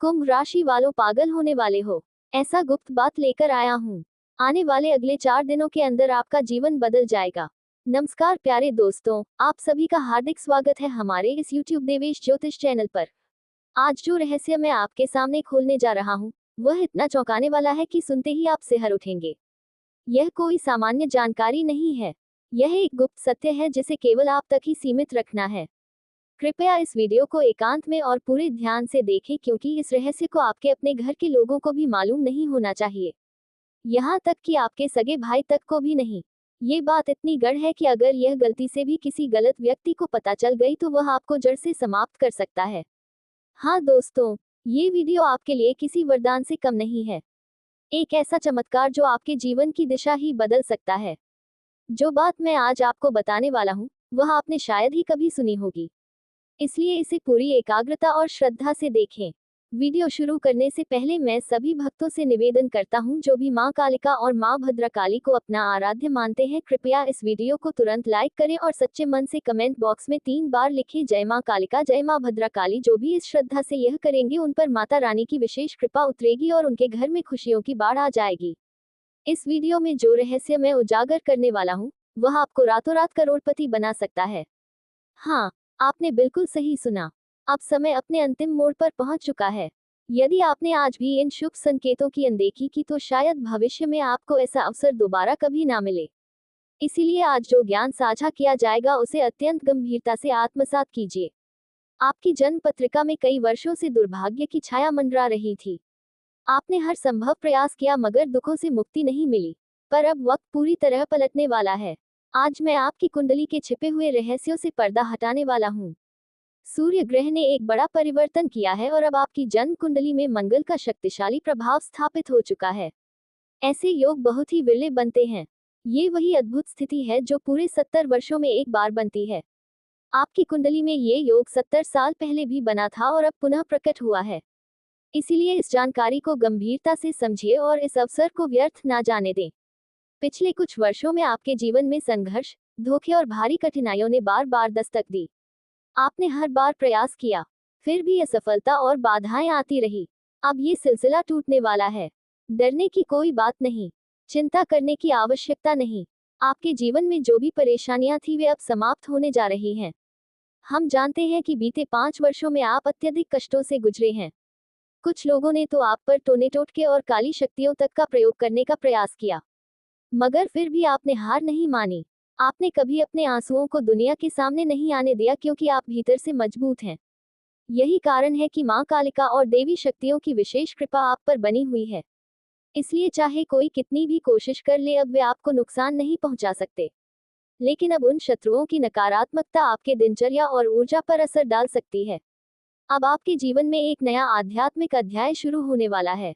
कुंभ राशि वालों, पागल होने वाले हो। ऐसा गुप्त बात लेकर आया हूँ। आने वाले अगले 4 दिनों के अंदर आपका जीवन बदल जाएगा। नमस्कार प्यारे दोस्तों, आप सभी का हार्दिक स्वागत है हमारे इस YouTube देवेश ज्योतिष चैनल पर। आज जो रहस्य मैं आपके सामने खोलने जा रहा हूँ, वह इतना चौंकाने वाला है कि सुनते ही आप सिहर उठेंगे। यह कोई सामान्य जानकारी नहीं है। यह एक गुप्त सत्य है जिसे केवल आप तक ही सीमित रखना है। कृपया इस वीडियो को एकांत में और पूरे ध्यान से देखें, क्योंकि इस रहस्य को आपके अपने घर के लोगों को भी मालूम नहीं होना चाहिए। यहाँ तक कि आपके सगे भाई तक को भी नहीं। ये बात इतनी गढ़ है कि अगर यह गलती से भी किसी गलत व्यक्ति को पता चल गई तो वह आपको जड़ से समाप्त कर सकता है। हाँ दोस्तों, ये वीडियो आपके लिए किसी वरदान से कम नहीं है। एक ऐसा चमत्कार जो आपके जीवन की दिशा ही बदल सकता है। जो बात मैं आज आपको बताने वाला हूँ, वह आपने शायद ही कभी सुनी होगी। इसलिए इसे पूरी एकाग्रता और श्रद्धा से देखें। वीडियो शुरू करने से पहले मैं सभी भक्तों से निवेदन करता हूं जो भी मां कालिका और मां भद्रकाली को अपना आराध्य मानते हैं, कृपया इस वीडियो को तुरंत लाइक करें और सच्चे मन से कमेंट बॉक्स में 3 बार लिखें, जय मां कालिका, जय मां भद्रकाली। जो भी इस श्रद्धा से यह करेंगे उन पर माता रानी की विशेष कृपा उतरेगी और उनके घर में खुशियों की बाढ़ आ जाएगी। इस वीडियो में जो रहस्य मैं उजागर करने वाला हूँ, वह आपको रातों रात करोड़पति बना सकता है। हाँ, आपने बिल्कुल सही सुना। अब समय अपने अंतिम मोड़ पर पहुंच चुका है। यदि आपने आज भी इन शुभ संकेतों की अनदेखी की तो शायद भविष्य में आपको ऐसा अवसर दोबारा कभी ना मिले। इसीलिए आज जो ज्ञान साझा किया जाएगा उसे अत्यंत गंभीरता से आत्मसात कीजिए। आपकी जन्म पत्रिका में कई वर्षों से दुर्भाग्य की छाया मंडरा रही थी। आपने हर संभव प्रयास किया मगर दुखों से मुक्ति नहीं मिली। पर अब वक्त पूरी तरह पलटने वाला है। आज मैं आपकी कुंडली के छिपे हुए रहस्यों से पर्दा हटाने वाला हूँ। सूर्य ग्रह ने एक बड़ा परिवर्तन किया है और अब आपकी जन्म कुंडली में मंगल का शक्तिशाली प्रभाव स्थापित हो चुका है। ऐसे योग बहुत ही विरले बनते हैं। ये वही अद्भुत स्थिति है जो पूरे 70 वर्षों में एक बार बनती है। आपकी कुंडली में ये योग 70 साल पहले भी बना था और अब पुनः प्रकट हुआ है। इसीलिए इस जानकारी को गंभीरता से समझिए और इस अवसर को व्यर्थ ना जाने दें। पिछले कुछ वर्षों में आपके जीवन में संघर्ष, धोखे और भारी कठिनाइयों ने बार बार दस्तक दी। आपने हर बार प्रयास किया, फिर भी असफलता और बाधाएं आती रही। अब ये सिलसिला टूटने वाला है। डरने की कोई बात नहीं, चिंता करने की आवश्यकता नहीं। आपके जीवन में जो भी परेशानियां थी वे अब समाप्त होने जा रही हैं। हम जानते हैं कि बीते 5 वर्षों में आप अत्यधिक कष्टों से गुजरे हैं। कुछ लोगों ने तो आप पर टोने टोटके और काली शक्तियों तक का प्रयोग करने का प्रयास किया, मगर फिर भी आपने हार नहीं मानी। आपने कभी अपने आंसुओं को दुनिया के सामने नहीं आने दिया, क्योंकि आप भीतर से मजबूत हैं। यही कारण है कि मां कालिका और देवी शक्तियों की विशेष कृपा आप पर बनी हुई है। इसलिए चाहे कोई कितनी भी कोशिश कर ले, अब वे आपको नुकसान नहीं पहुंचा सकते। लेकिन अब उन शत्रुओं की नकारात्मकता आपके दिनचर्या और ऊर्जा पर असर डाल सकती है। अब आपके जीवन में एक नया आध्यात्मिक अध्याय शुरू होने वाला है।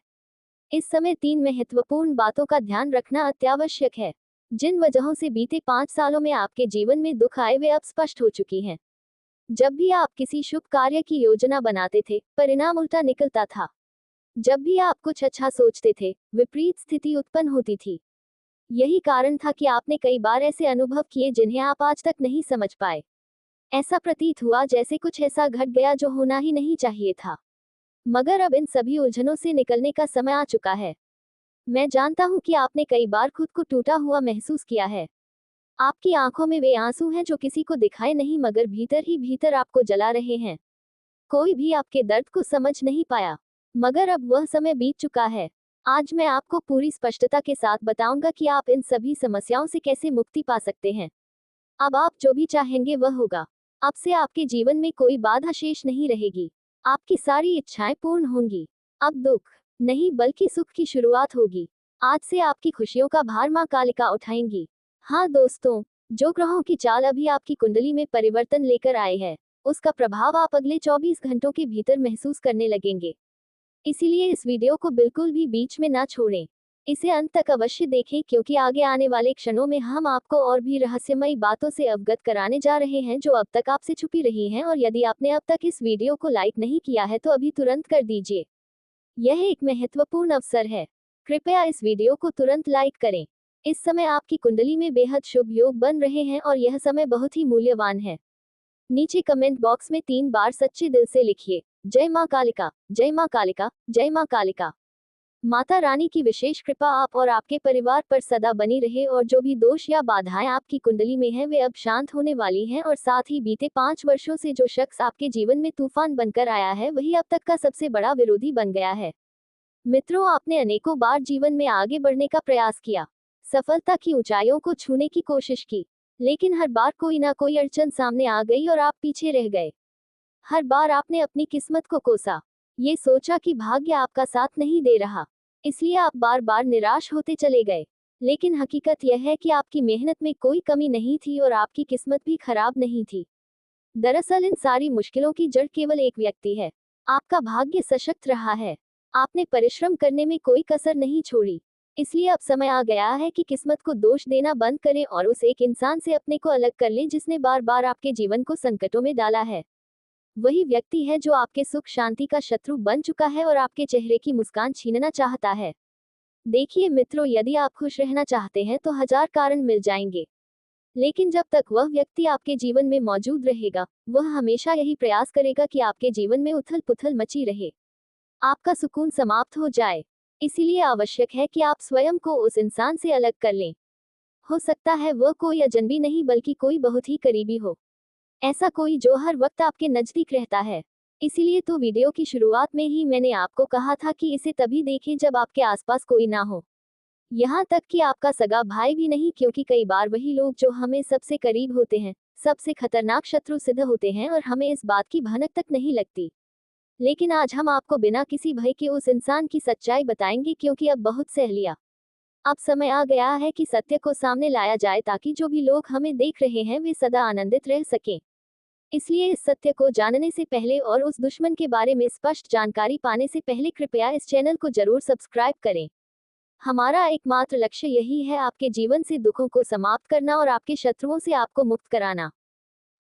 इस समय 3 महत्वपूर्ण बातों का ध्यान रखना अत्यावश्यक है। जिन वजहों से बीते 5 सालों में आपके जीवन में दुख आए वे अब स्पष्ट हो चुकी हैं। जब भी आप किसी शुभ कार्य की योजना बनाते थे, परिणाम उल्टा निकलता था। जब भी आप कुछ अच्छा सोचते थे, विपरीत स्थिति उत्पन्न होती थी। यही कारण था कि आपने कई बार ऐसे अनुभव किए जिन्हें आप आज तक नहीं समझ पाए। ऐसा प्रतीत हुआ जैसे कुछ ऐसा घट गया जो होना ही नहीं चाहिए था। मगर अब इन सभी उलझनों से निकलने का समय आ चुका है। मैं जानता हूं कि आपने कई बार खुद को टूटा हुआ महसूस किया है। आपकी आंखों में वे आंसू हैं जो किसी को दिखाए नहीं, मगर भीतर ही भीतर आपको जला रहे हैं। कोई भी आपके दर्द को समझ नहीं पाया, मगर अब वह समय बीत चुका है। आज मैं आपको पूरी स्पष्टता के साथ बताऊंगा कि आप इन सभी समस्याओं से कैसे मुक्ति पा सकते हैं। अब आप जो भी चाहेंगे वह होगा। अब से आपके जीवन में कोई बाधा शेष नहीं रहेगी। आपकी सारी इच्छाएं पूर्ण होंगी। अब दुख नहीं बल्कि सुख की शुरुआत होगी। आज से आपकी खुशियों का भार मां कालिका उठाएंगी। हाँ दोस्तों, जो ग्रहों की चाल अभी आपकी कुंडली में परिवर्तन लेकर आए हैं, उसका प्रभाव आप अगले 24 घंटों के भीतर महसूस करने लगेंगे। इसीलिए इस वीडियो को बिल्कुल भी बीच में ना छोड़ें। इसे अंत तक अवश्य देखें, क्योंकि आगे आने वाले क्षणों में हम आपको और भी रहस्यमयी बातों से अवगत कराने जा रहे हैं जो अब तक आपसे छुपी रही हैं। और यदि आपने अब तक इस वीडियो को लाइक नहीं किया है तो अभी तुरंत कर दीजिए। यह एक महत्वपूर्ण अवसर है। कृपया इस वीडियो को तुरंत लाइक करें। इस समय आपकी कुंडली में बेहद शुभ योग बन रहे हैं और यह समय बहुत ही मूल्यवान है। नीचे कमेंट बॉक्स में 3 बार सच्चे दिल से लिखिए, जय माँ कालिका, जय माँ कालिका, जय माँ कालिका। माता रानी की विशेष कृपा आप और आपके परिवार पर सदा बनी रहे और जो भी दोष या बाधाएं आपकी कुंडली में हैं वे अब शांत होने वाली हैं और साथ ही बीते 5 वर्षों से जो शख्स आपके जीवन में तूफान बनकर आया है वही अब तक का सबसे बड़ा विरोधी बन गया है। मित्रों, आपने अनेकों बार जीवन में आगे बढ़ने का प्रयास किया, सफलता की ऊंचाइयों को छूने की कोशिश की, लेकिन हर बार कोई ना कोई अड़चन सामने आ गई और आप पीछे रह गए। हर बार आपने अपनी किस्मत को कोसा, ये सोचा कि भाग्य आपका साथ नहीं दे रहा, इसलिए आप बार बार निराश होते चले गए। लेकिन हकीकत यह है कि आपकी मेहनत में कोई कमी नहीं थी और आपकी किस्मत भी खराब नहीं थी। दरअसल इन सारी मुश्किलों की जड़ केवल एक व्यक्ति है। आपका भाग्य सशक्त रहा है। आपने परिश्रम करने में कोई कसर नहीं छोड़ी। इसलिए अब समय आ गया है कि किस्मत को दोष देना बंद करें और उस एक इंसान से अपने को अलग कर लें जिसने बार बार आपके जीवन को संकटों में डाला है। वही व्यक्ति है जो आपके सुख शांति का शत्रु बन चुका है और आपके चेहरे की मुस्कान छीनना चाहता है। देखिए मित्रों, यदि आप खुश रहना चाहते हैं तो हजार कारण मिल जाएंगे, लेकिन जब तक वह व्यक्ति आपके जीवन में मौजूद रहेगा, वह हमेशा यही प्रयास करेगा कि आपके जीवन में उथल पुथल मची रहे, आपका सुकून समाप्त हो जाए। इसीलिए आवश्यक है कि आप स्वयं को उस इंसान से अलग कर लें। हो सकता है वह कोई अजनबी नहीं बल्कि कोई बहुत ही करीबी हो, ऐसा कोई जो हर वक्त आपके नजदीक रहता है। इसीलिए तो वीडियो की शुरुआत में ही मैंने आपको कहा था कि इसे तभी देखें जब आपके आसपास कोई ना हो, यहाँ तक कि आपका सगा भाई भी नहीं, क्योंकि कई बार वही लोग जो हमें सबसे करीब होते हैं सबसे खतरनाक शत्रु सिद्ध होते हैं और हमें इस बात की भनक तक नहीं लगती। लेकिन आज हम आपको बिना किसी भय के उस इंसान की सच्चाई बताएंगे, क्योंकि अब बहुत सह लिया। अब समय आ गया है कि सत्य को सामने लाया जाए ताकि जो भी लोग हमें देख रहे हैं वे सदा आनंदित रह सकें। इसलिए इस सत्य को जानने से पहले और उस दुश्मन के बारे में स्पष्ट जानकारी पाने से पहले कृपया इस चैनल को जरूर सब्सक्राइब करें। हमारा एकमात्र लक्ष्य यही है, आपके जीवन से दुखों को समाप्त करना और आपके शत्रुओं से आपको मुक्त कराना।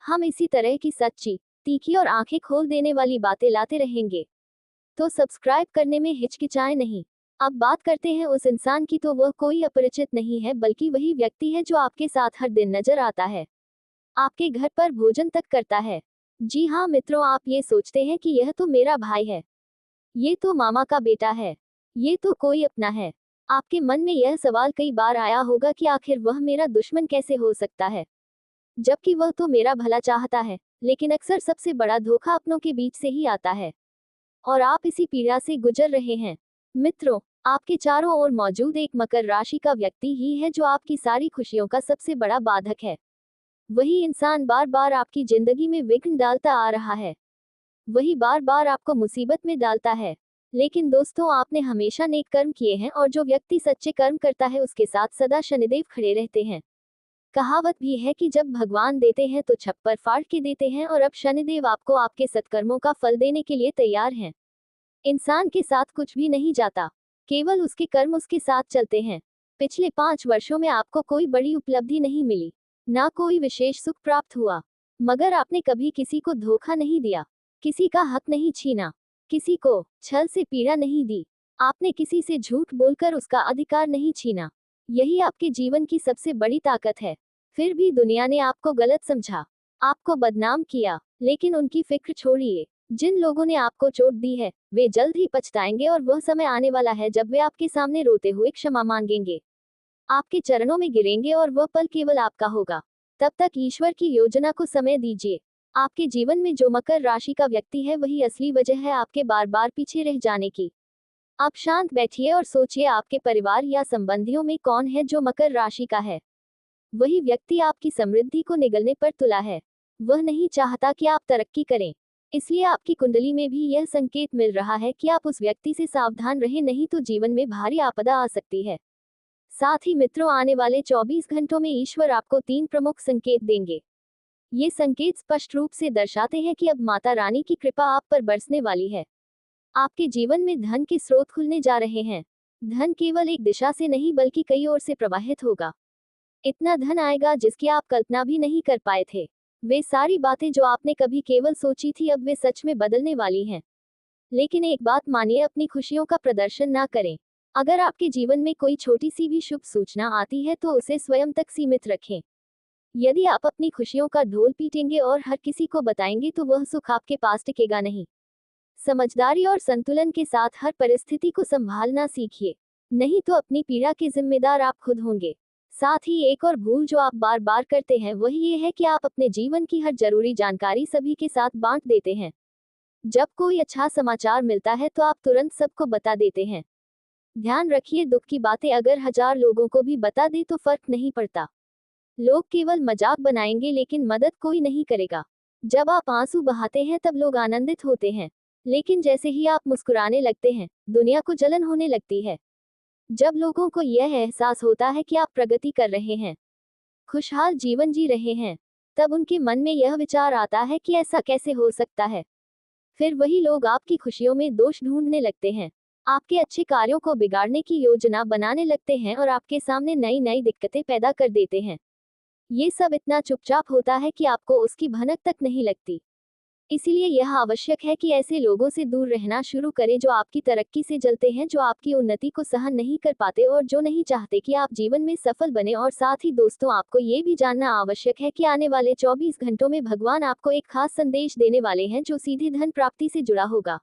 हम इसी तरह की सच्ची, तीखी और आंखें खोल देने वाली बातें लाते रहेंगे, तो सब्सक्राइब करने में हिचकिचाएं नहीं। अब बात करते हैं उस इंसान की, तो वह कोई अपरिचित नहीं है बल्कि वही व्यक्ति है जो आपके साथ हर दिन नजर आता है, आपके घर पर भोजन तक करता है। जी हाँ मित्रों, आप ये सोचते हैं कि यह तो मेरा भाई है, ये तो मामा का बेटा है, ये तो कोई अपना है। आपके मन में यह सवाल कई बार आया होगा कि आखिर वह मेरा दुश्मन कैसे हो सकता है, जबकि वह तो मेरा भला चाहता है। लेकिन अक्सर सबसे बड़ा धोखा अपनों के बीच से ही आता है, और आप इसी पीड़ा से गुजर रहे हैं। मित्रों, आपके चारों ओर मौजूद एक मकर राशि का व्यक्ति ही है जो आपकी सारी खुशियों का सबसे बड़ा बाधक है। वही इंसान बार बार आपकी जिंदगी में विघ्न डालता आ रहा है, वही बार बार आपको मुसीबत में डालता है। लेकिन दोस्तों, आपने हमेशा नेक कर्म किए हैं और जो व्यक्ति सच्चे कर्म करता है उसके साथ सदा शनिदेव खड़े रहते हैं। कहावत भी है कि जब भगवान देते हैं तो छप्पर फाड़ के देते हैं, और अब शनिदेव आपको आपके सत्कर्मों का फल देने के लिए तैयार हैं। इंसान के साथ कुछ भी नहीं जाता, केवल उसके कर्म उसके साथ चलते हैं। पिछले 5 वर्षों में आपको कोई बड़ी उपलब्धि नहीं मिली, ना कोई विशेष सुख प्राप्त हुआ, मगर आपने कभी किसी को धोखा नहीं दिया, किसी का हक नहीं छीना, किसी को छल से पीड़ा नहीं दी, आपने किसी से झूठ बोलकर उसका अधिकार नहीं छीना। यही आपके जीवन की सबसे बड़ी ताकत है। फिर भी दुनिया ने आपको गलत समझा, आपको बदनाम किया, लेकिन उनकी फिक्र छोड़िए। जिन लोगों ने आपको चोट दी है वे जल्द ही पछताएंगे, और वह समय आने वाला है जब वे आपके सामने रोते हुए क्षमा मांगेंगे, आपके चरणों में गिरेंगे, और वह पल केवल आपका होगा। तब तक ईश्वर की योजना को समय दीजिए। आपके जीवन में जो मकर राशि का व्यक्ति है वही असली वजह है आपके बार बार पीछे रह जाने की। आप शांत बैठिए और सोचिए, आपके परिवार या संबंधियों में कौन है जो मकर राशि का है। वही व्यक्ति आपकी समृद्धि को निगलने पर तुला है। वह नहीं चाहता कि आप तरक्की करें, इसलिए आपकी कुंडली में भी यह संकेत मिल रहा है कि आप उस व्यक्ति से सावधान रहें, नहीं तो जीवन में भारी आपदा आ सकती है। साथ ही मित्रों, आने वाले 24 घंटों में ईश्वर आपको 3 प्रमुख संकेत देंगे। ये संकेत स्पष्ट रूप से दर्शाते हैं कि अब माता रानी की कृपा आप पर बरसने वाली है। आपके जीवन में धन के स्रोत खुलने जा रहे हैं। धन केवल एक दिशा से नहीं बल्कि कई ओर से प्रवाहित होगा। इतना धन आएगा जिसकी आप कल्पना भी नहीं कर पाए थे। वे सारी बातें जो आपने कभी केवल सोची थी अब वे सच में बदलने वाली हैं। लेकिन एक बात मानिए, अपनी खुशियों का प्रदर्शन ना करें। अगर आपके जीवन में कोई छोटी सी भी शुभ सूचना आती है तो उसे स्वयं तक सीमित रखें। यदि आप अपनी खुशियों का ढोल पीटेंगे और हर किसी को बताएंगे तो वह सुख आपके पास टिकेगा नहीं। समझदारी और संतुलन के साथ हर परिस्थिति को संभालना सीखिए, नहीं तो अपनी पीड़ा के जिम्मेदार आप खुद होंगे। साथ ही एक और भूल जो आप बार बार करते हैं वही ये है कि आप अपने जीवन की हर जरूरी जानकारी सभी के साथ बांट देते हैं। जब कोई अच्छा समाचार मिलता है तो आप तुरंत सबको बता देते हैं। ध्यान रखिए, दुख की बातें अगर 1000 लोगों को भी बता दे तो फर्क नहीं पड़ता। लोग केवल मजाक बनाएंगे लेकिन मदद कोई नहीं करेगा। जब आप आंसू बहाते हैं तब लोग आनंदित होते हैं, लेकिन जैसे ही आप मुस्कुराने लगते हैं दुनिया को जलन होने लगती है। जब लोगों को यह एहसास होता है कि आप प्रगति कर रहे हैं, खुशहाल जीवन जी रहे हैं, तब उनके मन में यह विचार आता है कि ऐसा कैसे हो सकता है। फिर वही लोग आपकी खुशियों में दोष ढूंढने लगते हैं, आपके अच्छे कार्यों को बिगाड़ने की योजना बनाने लगते हैं और आपके सामने नई नई दिक्कतें पैदा कर देते हैं। ये सब इतना चुपचाप होता है कि आपको उसकी भनक तक नहीं लगती। इसीलिए यह आवश्यक है कि ऐसे लोगों से दूर रहना शुरू करें जो आपकी तरक्की से जलते हैं, जो आपकी उन्नति को सहन नहीं कर पाते और जो नहीं चाहते कि आप जीवन में सफल बने। और साथ ही दोस्तों, आपको ये भी जानना आवश्यक है कि आने वाले 24 घंटों में भगवान आपको एक खास संदेश देने वाले हैं जो सीधे धन प्राप्ति से जुड़ा होगा।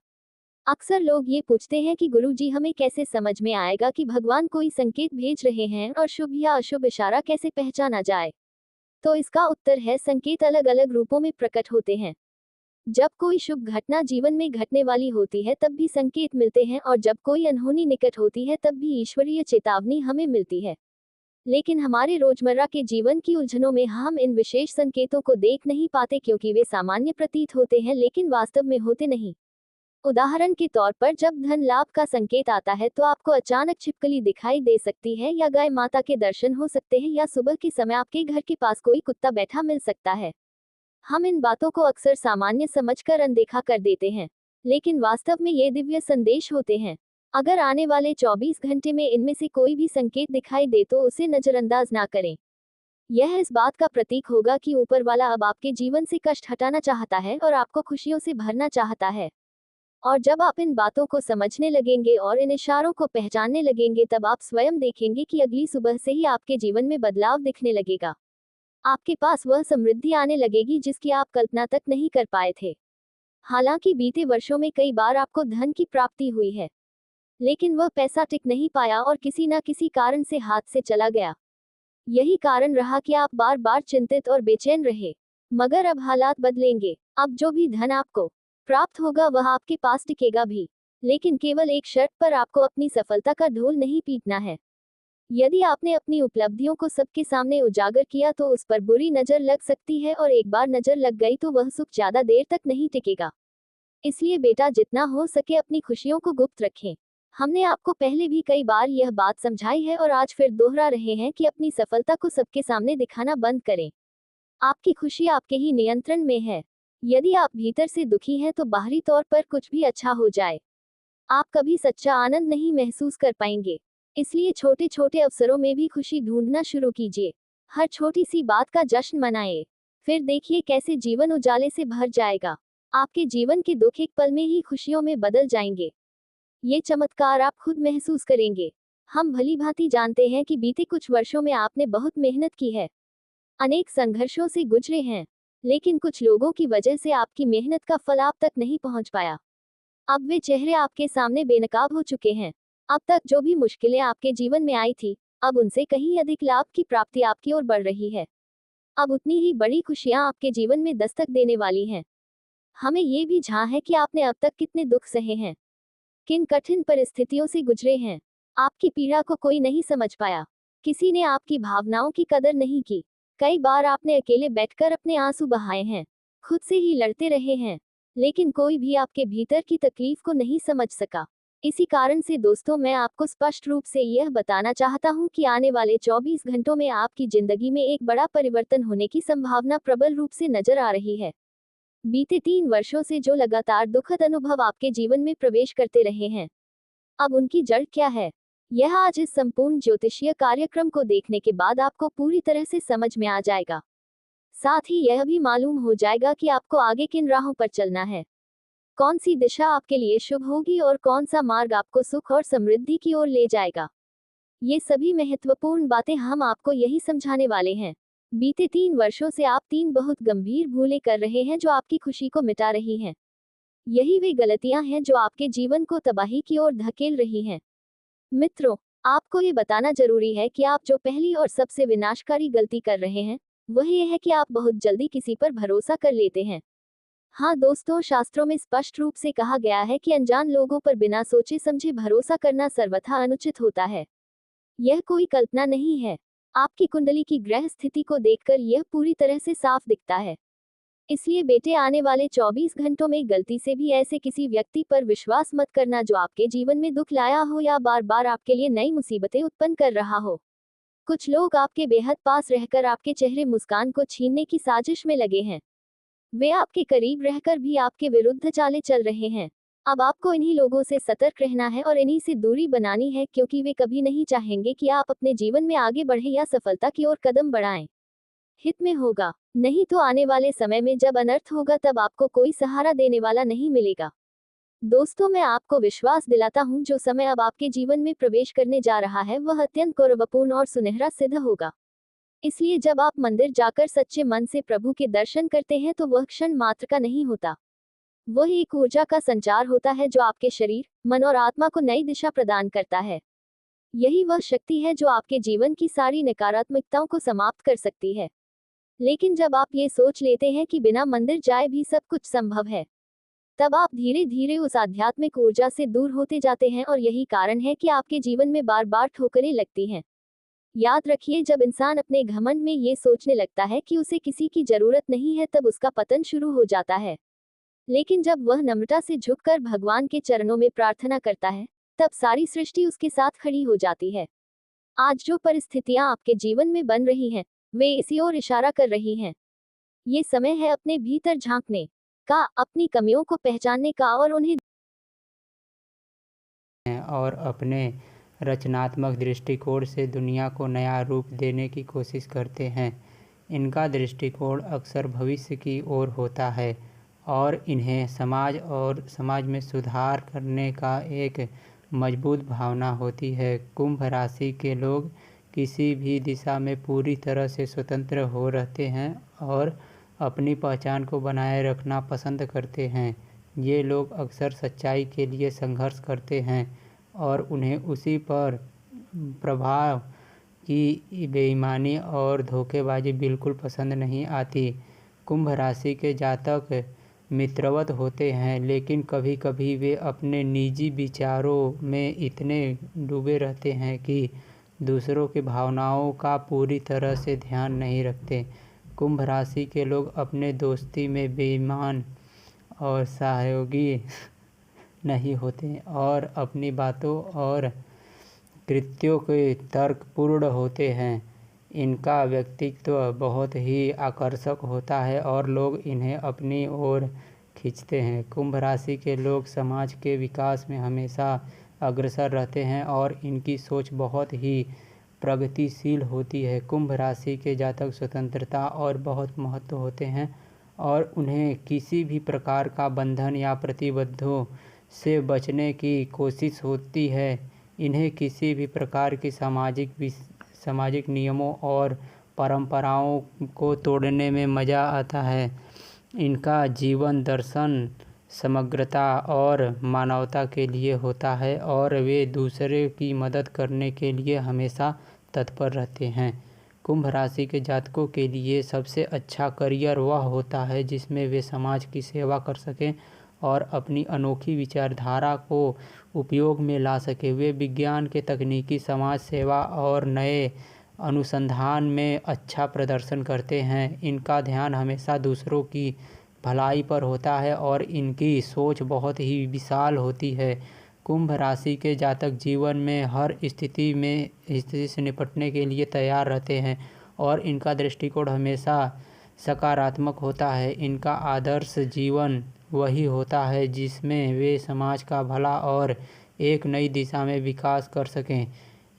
अक्सर लोग ये पूछते हैं कि गुरुजी, हमें कैसे समझ में आएगा कि भगवान कोई संकेत भेज रहे हैं और शुभ या अशुभ इशारा कैसे पहचाना जाए? तो इसका उत्तर है, संकेत अलग अलग रूपों में प्रकट होते हैं। जब कोई शुभ घटना जीवन में घटने वाली होती है तब भी संकेत मिलते हैं, और जब कोई अनहोनी निकट होती है तब भी ईश्वरीय चेतावनी हमें मिलती है। लेकिन हमारे रोजमर्रा के जीवन की उलझनों में हम इन विशेष संकेतों को देख नहीं पाते, क्योंकि वे सामान्य प्रतीत होते हैं लेकिन वास्तव में होते नहीं। उदाहरण के तौर पर, जब धन लाभ का संकेत आता है तो आपको अचानक छिपकली दिखाई दे सकती है, या गाय माता के दर्शन हो सकते हैं, या सुबह के समय आपके घर के पास कोई कुत्ता बैठा मिल सकता है। हम इन बातों को अक्सर सामान्य समझकर अनदेखा कर देते हैं, लेकिन वास्तव में ये दिव्य संदेश होते हैं। अगर आने वाले 24 घंटे में इनमें से कोई भी संकेत दिखाई दे तो उसे नजरअंदाज ना करें। यह इस बात का प्रतीक होगा कि ऊपर वाला अब आपके जीवन से कष्ट हटाना चाहता है और आपको खुशियों से भरना चाहता है। और जब आप इन बातों को समझने लगेंगे और इन इशारों को पहचानने लगेंगे, तब आप स्वयं देखेंगे कि अगली सुबह से ही आपके जीवन में बदलाव दिखने लगेगा। आपके पास वह समृद्धि आने लगेगी जिसकी आप कल्पना तक नहीं कर पाए थे। हालांकि बीते वर्षों में कई बार आपको धन की प्राप्ति हुई है, लेकिन वह पैसा टिक नहीं पाया और किसी न किसी कारण से हाथ से चला गया। यही कारण रहा कि आप बार बार चिंतित और बेचैन रहे। मगर अब हालात बदलेंगे। अब जो भी धन आपको प्राप्त होगा वह आपके पास टिकेगा भी, लेकिन केवल एक शर्त पर, आपको अपनी सफलता का ढोल नहीं पीटना है। यदि आपने अपनी उपलब्धियों को सबके सामने उजागर किया तो उस पर बुरी नजर लग सकती है, और एक बार नजर लग गई तो वह सुख ज्यादा देर तक नहीं टिकेगा। इसलिए बेटा, जितना हो सके अपनी खुशियों को गुप्त रखें। हमने आपको पहले भी कई बार यह बात समझाई है और आज फिर दोहरा रहे हैं कि अपनी सफलता को सबके सामने दिखाना बंद करें। आपकी खुशी आपके ही नियंत्रण में है। यदि आप भीतर से दुखी हैं तो बाहरी तौर पर कुछ भी अच्छा हो जाए, आप कभी सच्चा आनंद नहीं महसूस कर पाएंगे। इसलिए छोटे छोटे अवसरों में भी खुशी ढूंढना शुरू कीजिए। हर छोटी सी बात का जश्न मनाएं। फिर देखिए कैसे जीवन उजाले से भर जाएगा। आपके जीवन के दुख एक पल में ही खुशियों में बदल जाएंगे। ये चमत्कार आप खुद महसूस करेंगे। हम भली भांति जानते हैं कि बीते कुछ वर्षों में आपने बहुत मेहनत की है, अनेक संघर्षों से गुजरे हैं, लेकिन कुछ लोगों की वजह से आपकी मेहनत का फल आप तक नहीं पहुंच पाया। अब वे चेहरे आपके सामने बेनकाब हो चुके हैं। अब तक जो भी मुश्किलें आपके जीवन में आई थी, अब उनसे कहीं अधिक लाभ की प्राप्ति आपकी ओर बढ़ रही है। अब उतनी ही बड़ी खुशियां आपके जीवन में दस्तक देने वाली हैं। हमें ये भी झां है कि आपने अब तक कितने दुख सहे हैं, किन कठिन परिस्थितियों से गुजरे हैं। आपकी पीड़ा को कोई नहीं समझ पाया, किसी ने आपकी भावनाओं की कदर नहीं की। कई बार आपने अकेले बैठकर अपने आंसू बहाए हैं, खुद से ही लड़ते रहे हैं, लेकिन कोई भी आपके भीतर की तकलीफ को नहीं समझ सका। इसी कारण से दोस्तों, मैं आपको स्पष्ट रूप से यह बताना चाहता हूं कि आने वाले 24 घंटों में आपकी जिंदगी में एक बड़ा परिवर्तन होने की संभावना प्रबल रूप से नजर आ रही है। बीते 3 वर्षों से जो लगातार दुखद अनुभव आपके जीवन में प्रवेश करते रहे हैं, अब उनकी जड़ क्या है, यह आज इस संपूर्ण ज्योतिषीय कार्यक्रम को देखने के बाद आपको पूरी तरह से समझ में आ जाएगा। साथ ही यह भी मालूम हो जाएगा कि आपको आगे किन राहों पर चलना है, कौन सी दिशा आपके लिए शुभ होगी और कौन सा मार्ग आपको सुख और समृद्धि की ओर ले जाएगा। ये सभी महत्वपूर्ण बातें हम आपको यही समझाने वाले हैं। बीते 3 वर्षों से आप 3 बहुत गंभीर भूलें कर रहे हैं जो आपकी खुशी को मिटा रही हैं। यही वे गलतियां हैं जो आपके जीवन को तबाही की ओर धकेल रही हैं। मित्रों, आपको ये बताना जरूरी है कि आप जो पहली और सबसे विनाशकारी गलती कर रहे हैं, वह ये है कि आप बहुत जल्दी किसी पर भरोसा कर लेते हैं। हाँ दोस्तों, शास्त्रों में स्पष्ट रूप से कहा गया है कि अनजान लोगों पर बिना सोचे समझे भरोसा करना सर्वथा अनुचित होता है। यह कोई कल्पना नहीं है। आपकी कुंडली की ग्रह स्थिति को देखकर यह पूरी तरह से साफ दिखता है। इसलिए बेटे, आने वाले 24 घंटों में गलती से भी ऐसे किसी व्यक्ति पर विश्वास मत करना जो आपके जीवन में दुख लाया हो या बार बार आपके लिए नई मुसीबतें उत्पन्न कर रहा हो। कुछ लोग आपके बेहद पास रहकर आपके चेहरे मुस्कान को छीनने की साजिश में लगे हैं। वे आपके करीब रहकर भी आपके विरुद्ध चालें चल रहे हैं। अब आपको इन्हीं लोगों से सतर्क रहना है और इन्हीं से दूरी बनानी है, क्योंकि वे कभी नहीं चाहेंगे कि आप अपने जीवन में आगे बढ़ें या सफलता की ओर कदम बढ़ाएं। हित में होगा, नहीं तो आने वाले समय में जब अनर्थ होगा तब आपको कोई सहारा देने वाला नहीं मिलेगा। दोस्तों, मैं आपको विश्वास दिलाता हूं, जो समय अब आपके जीवन में प्रवेश करने जा रहा है वह अत्यंत गौरवपूर्ण और सुनहरा सिद्ध होगा। इसलिए जब आप मंदिर जाकर सच्चे मन से प्रभु के दर्शन करते हैं तो वह क्षण मात्र का नहीं होता। वह एक ऊर्जा का संचार होता है जो आपके शरीर, मन और आत्मा को नई दिशा प्रदान करता है। यही वह शक्ति है जो आपके जीवन की सारी नकारात्मकताओं को समाप्त कर सकती है। लेकिन जब आप ये सोच लेते हैं कि बिना मंदिर जाए भी सब कुछ संभव है, तब आप धीरे धीरे उस आध्यात्मिक ऊर्जा से दूर होते जाते हैं और यही कारण है कि आपके जीवन में बार बार ठोकरें लगती हैं। याद रखिए, जब इंसान अपने घमंड में ये सोचने लगता है कि उसे किसी की जरूरत नहीं है तब उसका पतन शुरू हो जाता है। लेकिन जब वह नम्रता से झुककर भगवान के चरणों में प्रार्थना करता है, तब सारी सृष्टि उसके साथ खड़ी हो जाती है। आज जो परिस्थितियां आपके जीवन में बन रही हैं, वे इसी ओर इशारा कर रही हैं। ये समय है अपने भीतर झांकने का, अपनी कमियों को पहचानने का और उन्हें और अपने रचनात्मक दृष्टिकोण से दुनिया को नया रूप देने की कोशिश करते हैं। इनका दृष्टिकोण अक्सर भविष्य की ओर होता है और इन्हें समाज में सुधार करने का एक मजबूत भावना होती है। कुंभ राशि के लोग किसी भी दिशा में पूरी तरह से स्वतंत्र हो रहते हैं और अपनी पहचान को बनाए रखना पसंद करते हैं। ये लोग अक्सर सच्चाई के लिए संघर्ष करते हैं और उन्हें उसी पर प्रभाव की बेईमानी और धोखेबाजी बिल्कुल पसंद नहीं आती। कुंभ राशि के जातक मित्रवत होते हैं, लेकिन कभी कभी वे अपने निजी विचारों में इतने डूबे रहते हैं कि दूसरों की भावनाओं का पूरी तरह से ध्यान नहीं रखते। कुंभ राशि के लोग अपने दोस्ती में बेईमान और सहयोगी नहीं होते और अपनी बातों और कृत्यों के तर्कपूर्ण होते हैं। इनका व्यक्तित्व बहुत ही आकर्षक होता है और लोग इन्हें अपनी ओर खींचते हैं। कुंभ राशि के लोग समाज के विकास में हमेशा अग्रसर रहते हैं और इनकी सोच बहुत ही प्रगतिशील होती है। कुंभ राशि के जातक स्वतंत्रता और बहुत महत्व होते हैं और उन्हें किसी भी प्रकार का बंधन या प्रतिबद्धों से बचने की कोशिश होती है। इन्हें किसी भी प्रकार की सामाजिक नियमों और परंपराओं को तोड़ने में मज़ा आता है। इनका जीवन दर्शन समग्रता और मानवता के लिए होता है और वे दूसरे की मदद करने के लिए हमेशा तत्पर रहते हैं। कुंभ राशि के जातकों के लिए सबसे अच्छा करियर वह होता है जिसमें वे समाज की सेवा कर सकें और अपनी अनोखी विचारधारा को उपयोग में ला सके। वे विज्ञान के तकनीकी, समाज सेवा और नए अनुसंधान में अच्छा प्रदर्शन करते हैं। इनका ध्यान हमेशा दूसरों की भलाई पर होता है और इनकी सोच बहुत ही विशाल होती है। कुंभ राशि के जातक जीवन में हर स्थिति से निपटने के लिए तैयार रहते हैं और इनका दृष्टिकोण हमेशा सकारात्मक होता है। इनका आदर्श जीवन वही होता है जिसमें वे समाज का भला और एक नई दिशा में विकास कर सकें।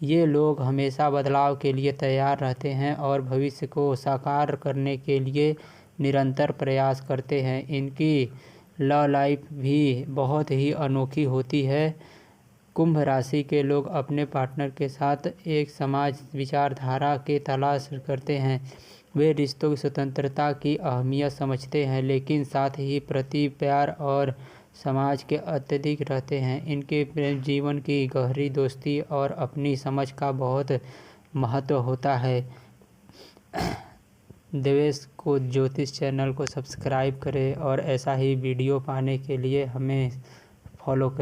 ये लोग हमेशा बदलाव के लिए तैयार रहते हैं और भविष्य को साकार करने के लिए निरंतर प्रयास करते हैं। इनकी लव लाइफ भी बहुत ही अनोखी होती है। कुंभ राशि के लोग अपने पार्टनर के साथ एक समाज विचारधारा की तलाश करते हैं। वे रिश्तों की स्वतंत्रता की अहमियत समझते हैं, लेकिन साथ ही प्रति प्यार और समाज के अत्यधिक रहते हैं। इनके प्रेम जीवन की गहरी दोस्ती और अपनी समझ का बहुत महत्व होता है। देवेश को ज्योतिष चैनल को सब्सक्राइब करें और ऐसा ही वीडियो पाने के लिए हमें फॉलो करें।